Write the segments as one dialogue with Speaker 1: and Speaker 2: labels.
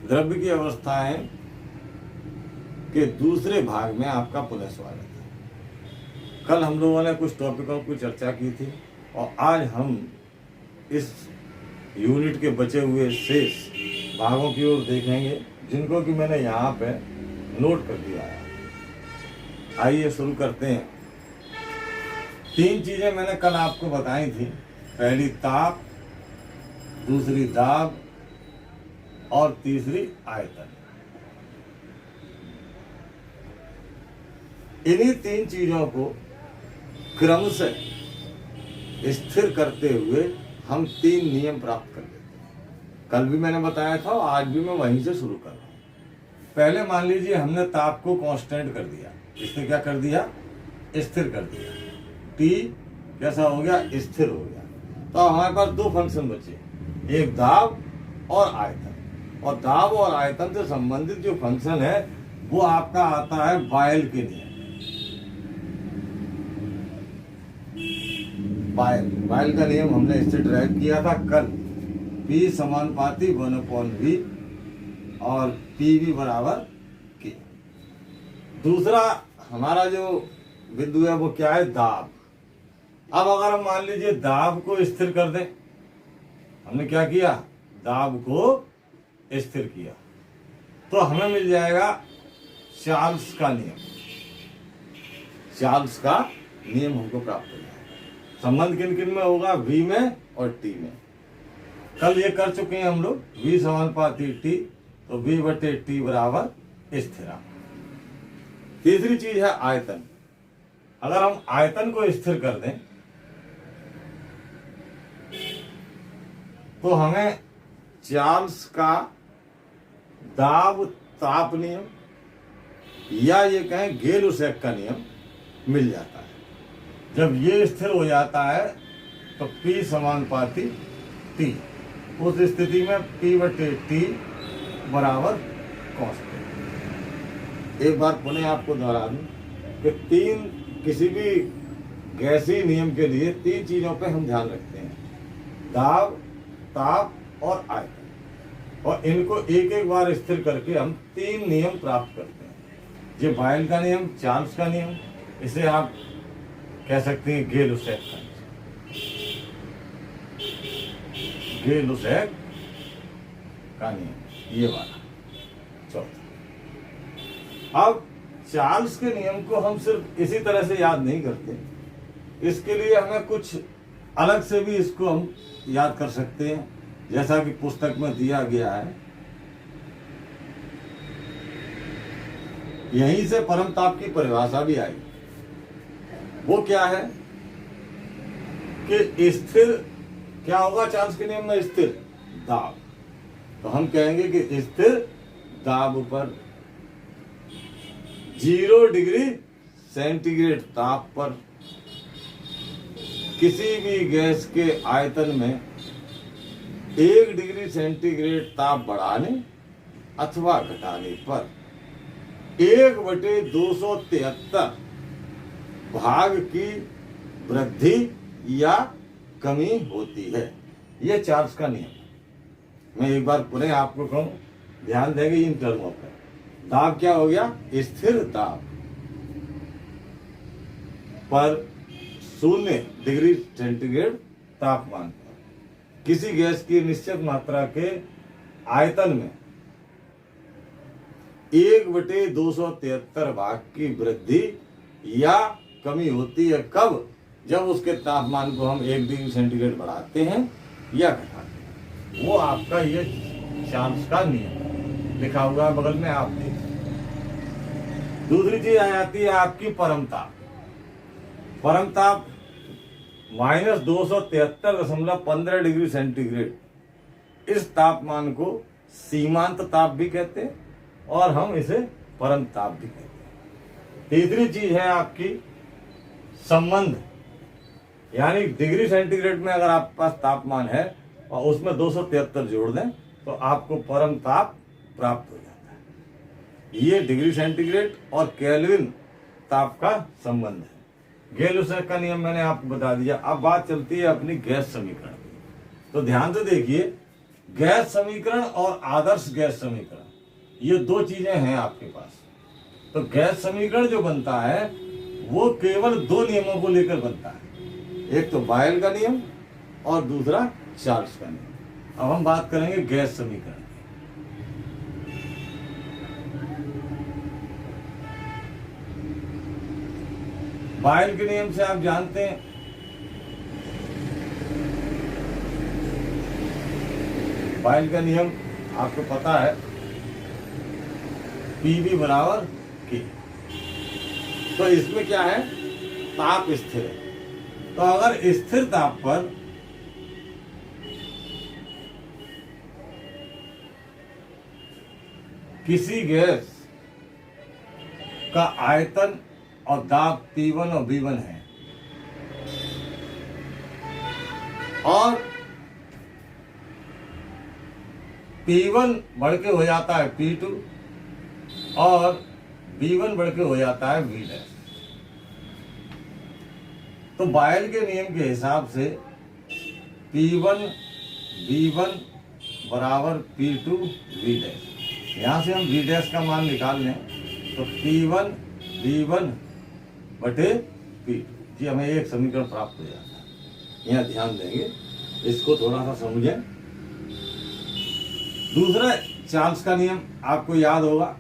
Speaker 1: द्रव्य की अवस्थाएं के दूसरे भाग में आपका पुनः स्वागत है। कल हम लोगों ने कुछ टॉपिकों की चर्चा की थी और आज हम इस यूनिट के बचे हुए शेष भागों की ओर देखेंगे, जिनको कि मैंने यहाँ पे नोट कर दिया है। आइए शुरू करते हैं। 3 चीजें मैंने कल आपको बताई थी। पहली ताप, दूसरी दाब और तीसरी आयतन। इन्हीं 3 चीजों को क्रम से स्थिर करते हुए हम 3 नियम प्राप्त कर लेते हैं। कल भी मैंने बताया था और आज भी मैं वहीं से शुरू कर रहा हूं। पहले मान लीजिए हमने ताप को कांस्टेंट कर दिया। इसने क्या कर दिया? स्थिर कर दिया। T कैसा हो गया? स्थिर हो गया। तो हमारे पास 2 फंक्शन बचे, एक दाब और आयतन। और दाब और आयतन से संबंधित जो फंक्शन है वो आपका आता है बॉयल के नियम। बॉयल का नियम हमने इससे ड्राइव किया था कल। P समानुपाती 1/V और PV बराबर K। दूसरा हमारा जो बिंदु है वो क्या है? दाब। अब अगर हम मान लीजिए दाब को स्थिर कर दें, हमने क्या किया? दाब को स्थिर किया, तो हमें मिल जाएगा चार्ल्स का नियम। चार्ल्स का नियम हमको प्राप्त हो जाएगा। संबंध किन किन में होगा? V में और T में। कल ये कर चुके हैं हम लोग। V समानुपाती T, तो V/T बराबर स्थिरांक। तीसरी चीज है आयतन। अगर हम आयतन को स्थिर कर दें तो हमें चार्ल्स का दाब ताप नियम या ये कहें गेल-लुसैक का नियम मिल जाता है। जब ये स्थिर हो जाता है तो P समानुपाती T, उस स्थिति में P/T बराबर कांस्टेंट। एक बार पुनः आपको दोहरा दूं कि किसी भी गैसीय नियम के लिए 3 चीजों पे हम ध्यान रखते हैं: दाब, ताप और आयतन। और इनको एक एक बार स्थिर करके हम 3 नियम प्राप्त करते हैं। ये बॉयल का नियम, चार्ल्स का नियम, इसे आप कह सकते हैं गेल-लुसैक का नियम। गेल-लुसैक का नियम ये वाला। चौथा, अब चार्ल्स के नियम को हम सिर्फ इसी तरह से याद नहीं करते, इसके लिए हमें कुछ अलग से भी इसको हम याद कर सकते हैं, जैसा कि पुस्तक में दिया गया है। यहीं से परमताप की परिभाषा भी आई। वो क्या है कि स्थिर क्या होगा? चार्ल्स के नियम में स्थिर दाब। तो हम कहेंगे कि स्थिर दाब पर 0 डिग्री सेंटीग्रेड ताप पर किसी भी गैस के आयतन में 1 डिग्री सेंटीग्रेड ताप बढ़ाने अथवा घटाने पर 1/273 भाग की वृद्धि या कमी होती है। यह चार्ल्स का नियम है। मैं एक बार पुनः आपको कहूं, ध्यान देंगे इन टर्मों पर। दाब क्या हो गया? स्थिर दाब पर 0 डिग्री सेंटीग्रेड तापमान पर किसी गैस की निश्चित मात्रा के आयतन में 1/273 भाग की वृद्धि या कमी होती है। कब? जब उसके तापमान को हम 1 डिग्री सेंटीग्रेड बढ़ाते हैं या घटाते हैं। वो आपका ये चार्ल्स का नियम लिखा हुआ है बगल में, आप देख। दूसरी चीज आ जाती है आपकी परमताप। परमताप -273.15 डिग्री सेंटीग्रेड। इस तापमान को सीमांत ताप भी कहते हैं और हम इसे परम ताप भी कहते हैं। तीसरी चीज है आपकी संबंध, यानी डिग्री सेंटीग्रेड में अगर आपके पास तापमान है और उसमें 273 जोड़ दें तो आपको परम ताप प्राप्त हो जाता है। ये डिग्री सेंटीग्रेड और केल्विन ताप का संबंध है। गेल-लुसैक का नियम मैंने आपको बता दिया। अब बात चलती है अपनी गैस समीकरण की। तो ध्यान से देखिए गैस समीकरण और आदर्श गैस समीकरण ये दो चीजें हैं आपके पास। तो गैस समीकरण जो बनता है वो केवल दो नियमों को लेकर बनता है, एक तो बॉयल का नियम और दूसरा चार्ल्स का नियम। अब हम बात करेंगे गैस समीकरण। बॉयल के नियम से आप जानते हैं बॉयल का नियम आपको पता है, PV बराबर K। तो इसमें क्या है, ताप स्थिर है। तो अगर स्थिर ताप पर किसी गैस का आयतन और दाब P1 और V1 है और P1 बढ़ के हो जाता है P2 और V1 बढ़ के हो जाता है V', तो बॉयल के नियम के हिसाब से P1 V1 बराबर P2 V'। यहाँ से हम V' का मान निकाल लें तो P1 V1 बटे P2, जी हमें एक समीकरण प्राप्त हो जाता है। यहाँ ध्यान देंगे, इसको थोड़ा सा समझें। दूसरा चार्ल्स का नियम आपको याद होगा।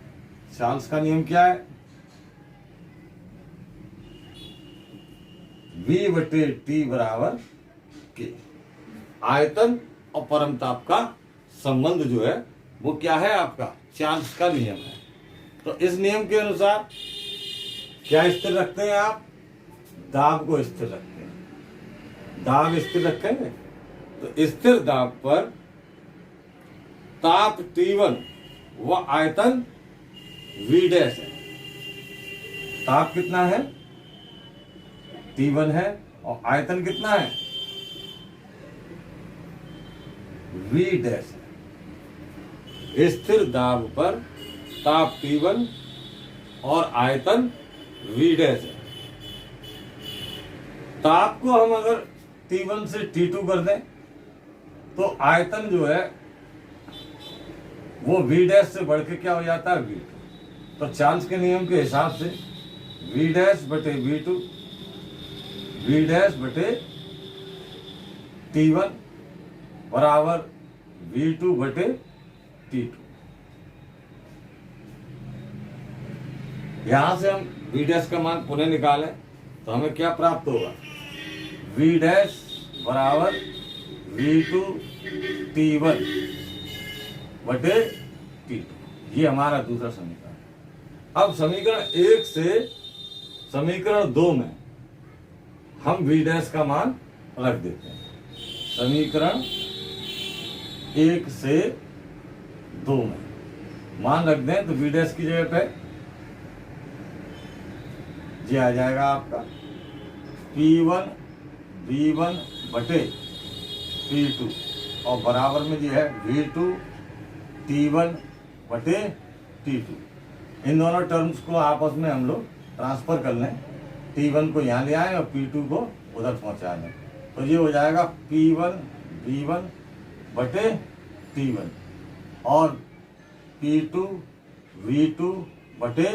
Speaker 1: चार्ल्स का नियम क्या है, V बटे T बराबर K। आयतन और परमताप का संबंध जो है वो क्या है, आपका चार्ल्स का नियम है। तो इस नियम के अनुसार क्या स्थिर रखते हैं आप, दाब को स्थिर रखते हैं। दाब स्थिर रखेंगे तो स्थिर दाब पर ताप T1 व आयतन V' है। ताप कितना है, T1 है और आयतन कितना है, V' है। स्थिर दाब पर ताप T1 और आयतन V' है। ताप को हम अगर T1 से T2 कर दें तो आयतन जो है वो V' से बढ़ के क्या हो जाता है, V2। तो चार्ल्स के नियम के हिसाब से V' बटे V2 V' बटे T1 बराबर V2 बटे T2। यहां से हम V' का मान पुनः निकालें तो हमें क्या प्राप्त होगा, V' बराबर V2 T1 बटे T2। ये हमारा दूसरा समीकरण। अब समीकरण 1 से समीकरण 2 में हम V' का मान रख देते हैं। समीकरण 1 से 2 में मान रख दें तो V' की जगह पे ये आ जाएगा आपका P1 V1 बटे P2 और बराबर में जो है V2 T1 बटे T2। इन दोनों टर्म्स को आपस में हम लोग ट्रांसफर कर लें, T1 को यहाँ ले आए और P2 को उधर पहुँचा लें, तो ये हो जाएगा P1 V1 बटे T1 और P2 V2 बटे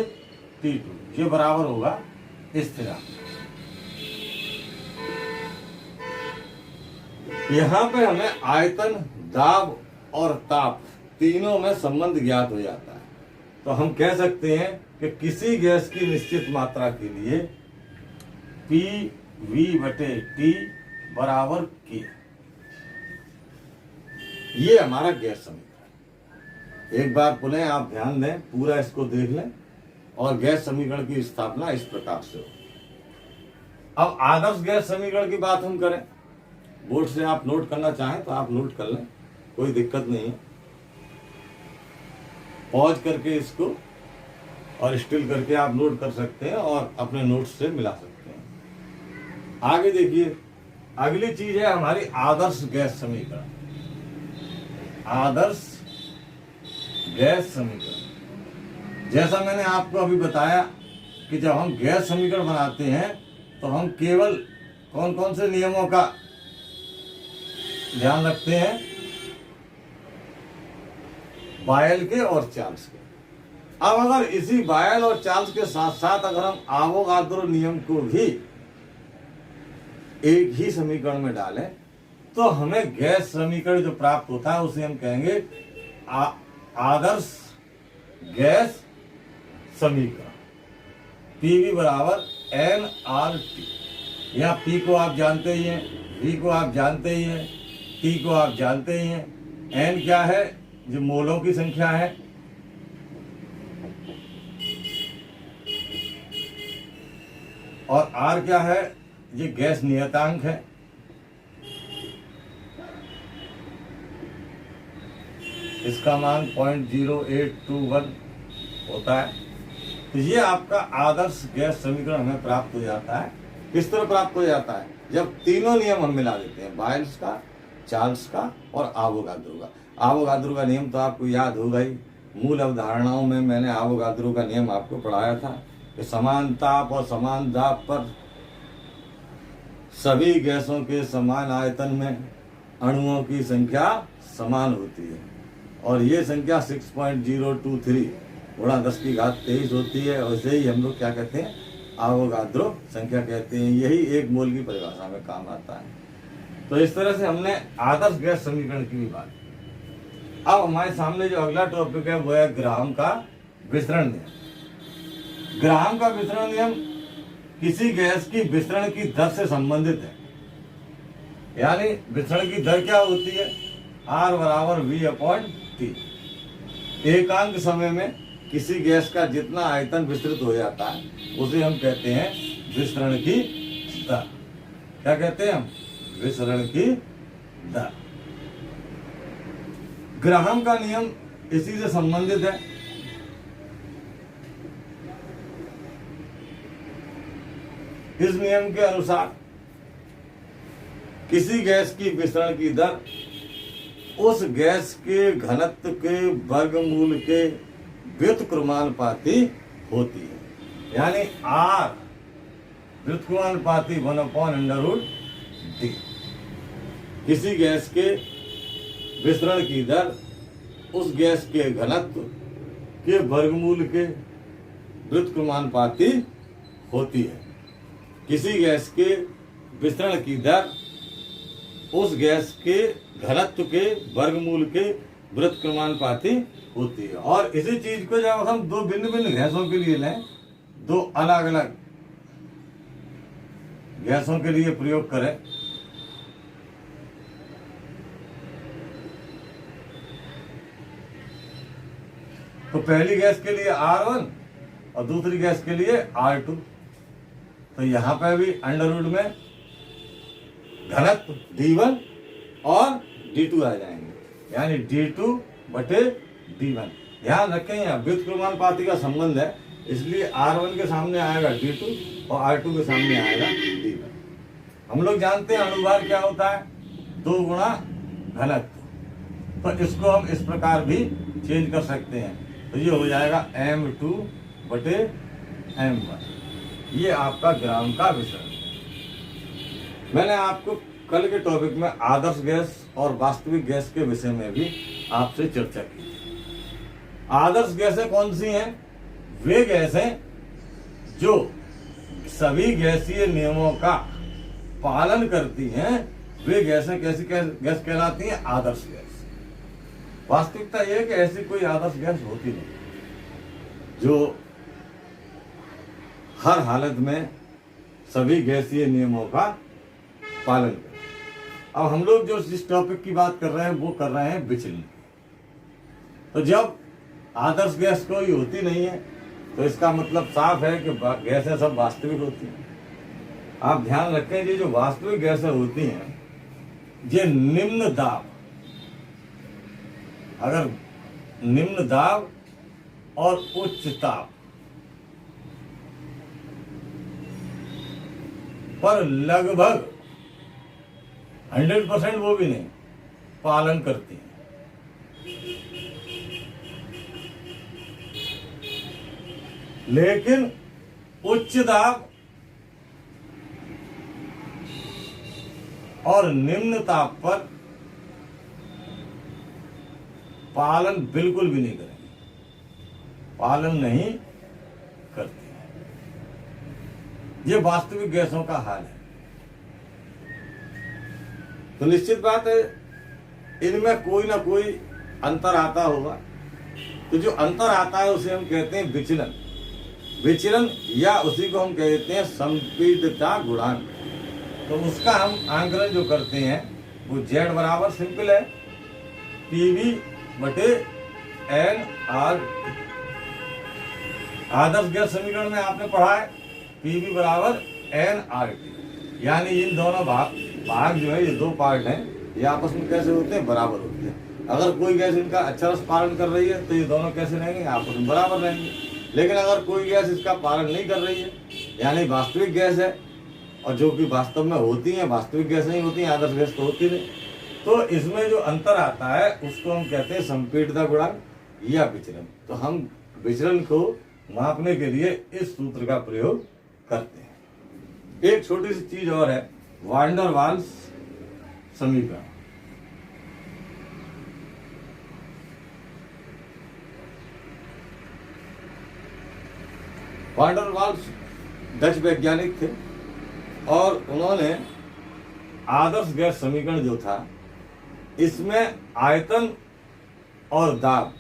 Speaker 1: T2। ये बराबर होगा स्थिरांक। यहाँ पे हमें आयतन, दाब और ताप तीनों में संबंध ज्ञात हो जाता है। तो हम कह सकते हैं कि किसी गैस की निश्चित मात्रा के लिए PV बटे T बराबर K। ये हमारा गैस समीकरण। एक बार पुनः आप ध्यान दें, पूरा इसको देख लें और गैस समीकरण की स्थापना इस प्रकार से हो। अब आदर्श गैस समीकरण की बात हम करें, बोर्ड से आप नोट करना चाहें तो आप नोट कर लें, कोई दिक्कत नहीं है। पॉज करके इसको और स्टिल करके आप नोट कर सकते हैं और अपने नोट्स से मिला सकते हैं। आगे देखिए, अगली चीज है हमारी आदर्श गैस समीकरण। आदर्श गैस समीकरण, जैसा मैंने आपको अभी बताया कि जब हम गैस समीकरण बनाते हैं तो हम केवल कौन कौन से नियमों का ध्यान रखते हैं, बायल के और चार्ल्स के। अब अगर इसी बायल और चार्ल्स के साथ साथ अगर हम आवोगाद्रो नियम को भी एक ही समीकरण में डालें तो हमें गैस समीकरण जो प्राप्त होता है उसे हम कहेंगे आदर्श गैस समीकरण। पीवी बराबर NRT। यहाँ P को आप जानते ही हैं, V को आप जानते ही हैं, T को आप जानते ही हैं। N क्या है? जो मोलों की संख्या है। और R क्या है? ये गैस नियतांक है। इसका मान 0.0821 होता है। तो ये आपका आदर्श गैस समीकरण हमें प्राप्त हो जाता है। किस तरह प्राप्त हो जाता है? जब तीनों नियम हम मिला देते हैं, बायल्स का, चार्ल्स का और आवोगाद्रो का। आवोगाद्रो का नियम तो आपको याद होगा ही। मूल अवधारणाओं में मैंने आवोगाद्रो का नियम आपको पढ़ाया था कि समान ताप और समान दाब पर सभी गैसों के समान आयतन में अणुओं की संख्या समान होती है और ये संख्या 6.023 गुणा 10⁻23 होती है। और इसे ही हम लोग क्या कहते हैं? आवोगाद्रो संख्या कहते हैं। यही एक मोल की परिभाषा में काम आता है। तो इस तरह से हमने आदर्श गैस समीकरण की भी बात की। अब हमारे सामने जो अगला टॉपिक है वो है ग्राहम का विसरण नियम। ग्राहम का विसरण नियम किसी गैस की विसरण की दर से संबंधित है। यानी विसरण की दर क्या होती है? R बराबर V/T। एकांक समय में किसी गैस का जितना आयतन विस्तृत हो जाता है उसे हम कहते हैं विसरण की दर। क्या कहते हैं हम? विसरण की दर। ग्राहम का नियम इसी से संबंधित है। इस नियम के अनुसार किसी गैस की विसरण की दर उस गैस के घनत्व के वर्गमूल के व्युत्क्रमानुपाती होती है। यानी R व्युत्क्रमानुपाती 1/√D। किसी गैस के विसरण की दर उस गैस के घनत्व के वर्गमूल के व्युत्क्रमानुपाती होती है। किसी गैस के विसरण की दर उस गैस के घनत्व के वर्गमूल के व्युत्क्रमानुपाती होती है। और इसी चीज को जब हम दो भिन्न भिन्न गैसों के लिए लें, दो अलग अलग गैसों के लिए प्रयोग करें तो पहली गैस के लिए R1 और दूसरी गैस के लिए R2। तो यहां पर भी अंडरवुड में घनत्व D1 और D2 आ जाएंगे, यानी D2/D1। ध्यान रखें यहाँ व्युत्क्रमानुपाती का संबंध है, इसलिए R1 के सामने आएगा D2 और R2 के सामने आएगा D1। हम लोग जानते हैं अणुभार क्या होता है? 2 गुणा घनत्व। तो इसको हम इस प्रकार भी चेंज कर सकते हैं। तो ये हो जाएगा M2/M1। ये आपका ग्राम का विसरण। मैंने आपको कल के टॉपिक में आदर्श गैस और वास्तविक गैस के विषय में भी आपसे चर्चा की। आदर्श गैसें कौन सी हैं? वे गैसें जो सभी गैसीय नियमों का पालन करती हैं, वे गैसें कैसी गैस कहलाती हैं? आदर्श गैस। वास्तविकता यह है कि ऐसी कोई आदर्श गैस होती नहीं जो हर हालत में सभी गैसीय नियमों का पालन करें। अब हम लोग जो जिस टॉपिक की बात कर रहे हैं वो कर रहे हैं विचलन। तो जब आदर्श गैस कोई होती नहीं है तो इसका मतलब साफ है कि गैसें सब वास्तविक होती हैं। आप ध्यान रखें, ये जो वास्तविक गैसें होती हैं ये निम्न दाब, अगर निम्न दाब और उच्च ताप पर लगभग 100% वो भी नहीं पालन करती हैं। लेकिन उच्च दाब और निम्न ताप पर पालन बिल्कुल भी नहीं करेंगे, पालन नहीं करते। ये वास्तविक गैसों का हाल है। तो निश्चित बात है इनमें कोई ना कोई अंतर आता होगा। तो जो अंतर आता है उसे हम कहते हैं विचलन, विचलन या उसी को हम कहते हैं संपीड़ितता गुणांक। तो उसका हम आंकलन जो करते हैं वो Z बराबर सिंपल है PV बटे NR। आदर्श गैस समीकरण में आपने पढ़ा है PV बराबर NRT, यानी इन दोनों भाग जो है, ये दो पार्ट हैं, ये आपस में कैसे होते हैं, बराबर होते हैं। अगर कोई गैस इनका अक्षरश पालन कर रही है तो ये दोनों कैसे रहेंगे, आपस में बराबर रहेंगे। लेकिन अगर कोई गैस इसका पालन नहीं कर रही है, यानी वास्तविक गैस है, और जो कि वास्तव में होती है वास्तविक गैस नहीं होती है, आदर्श गैस तो होती नहीं, तो इसमें जो अंतर आता है उसको हम कहते हैं संपीड़ितता गुणांक या विचलन। तो हम विचलन को मापने के लिए इस सूत्र का प्रयोग करते हैं। एक छोटी सी चीज और है, वान डेर वाल्स समीकरण। वान डेर वाल्स डच वैज्ञानिक थे और उन्होंने आदर्श गैस समीकरण जो था इसमें आयतन और दाब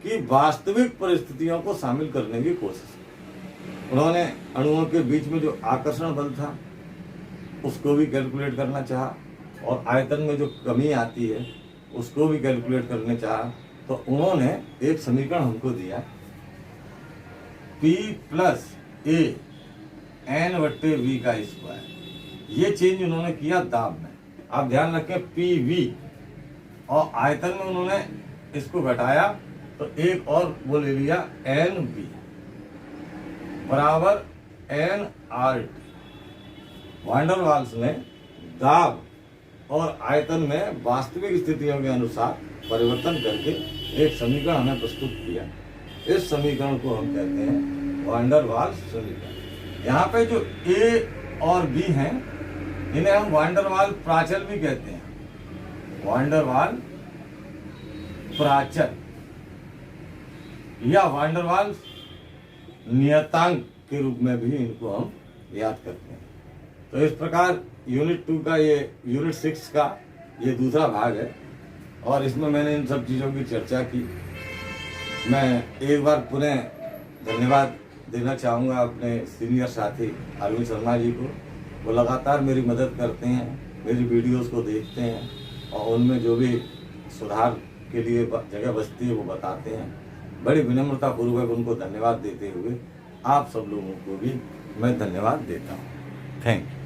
Speaker 1: की वास्तविक परिस्थितियों को शामिल करने की कोशिश की। उन्होंने अणुओं के बीच में जो आकर्षण बल था उसको भी कैलकुलेट करना चाहा, और आयतन में जो कमी आती है उसको भी कैलकुलेट करने चाहा। तो उन्होंने एक समीकरण हमको दिया P प्लस A N/V का स्क्वायर। ये चेंज उन्होंने किया दाब में। आप ध्यान रखें PV, और आयतन में उन्होंने इसको घटाया तो एक और वो ले लिया NV बराबर NRT। वान डेर वाल्स ने दाब और आयतन में वास्तविक स्थितियों के अनुसार परिवर्तन करके एक समीकरण हमें प्रस्तुत किया। इस समीकरण को हम कहते हैं वान डेर वाल्स समीकरण। यहाँ पे जो A और B हैं इन्हें हम वान डेर वाल्स प्राचल भी कहते हैं, वान डेर वाल्स प्राचल या वान डेर वाल्स नियतांक के रूप में भी इनको हम याद करते हैं। तो इस प्रकार यूनिट 2 का ये यूनिट 6 का ये दूसरा भाग है, और इसमें मैंने इन सब चीज़ों की चर्चा की। मैं एक बार पुनः धन्यवाद देना चाहूँगा अपने सीनियर साथी अरविंद शर्मा जी को। वो लगातार मेरी मदद करते हैं, मेरी वीडियोस को देखते हैं और उनमें जो भी सुधार के लिए जगह बचती है वो बताते हैं। बड़ी विनम्रता पूर्वक उनको धन्यवाद देते हुए आप सब लोगों को भी मैं धन्यवाद देता हूँ। Thank you.